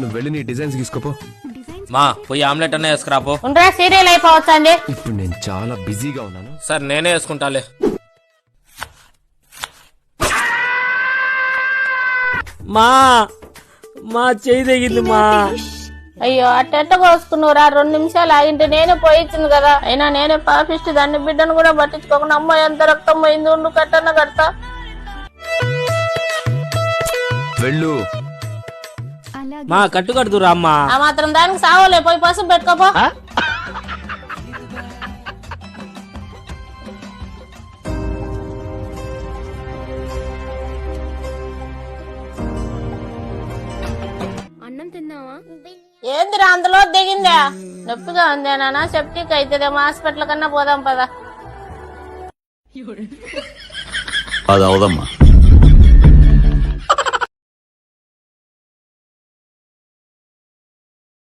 నువ్వు వెళ్ళి నీ డిజైన్స్ తీసుకోపో. మా పోయి ఆమ్లెట్ అన్న వేసుకురాపో. ఉండరా సీరియల్ అయిపోవచ్చండి. ఇప్పుడు నేను చాలా బిజీగా ఉన్నాను. సరే నేనే వేసుకుంటాలే. మా మా చేయి తెగింది మా. అయ్యో అట్ట కోసుకున్నావురా, 2 నిమిషాలు ఆగింటే నేనే పోయిచ్చింది కదా. అయినా నేనే పాపిస్ట్ దాన్ని, బిడ్డను కూడా పట్టించుకోకుండా అమ్మాయి ఎంత రక్తం పోయింది, ఉండు కట్టన్న కడతా. వెళ్ళు. మా కట్టు కడుతురా అమ్మా. ఆ మాత్రం దానికి సావలే, పోయి పసుపు పెట్టుకోపో. అన్నం తిన్నావా? ఏందిరా అందులో దిగిందా? నొప్పిగా ఉందే నాన్న, సెప్టిక్ అయితేదేమో హాస్పిటల్ కన్నా పోదాం పదా. అది అవదమ్మా.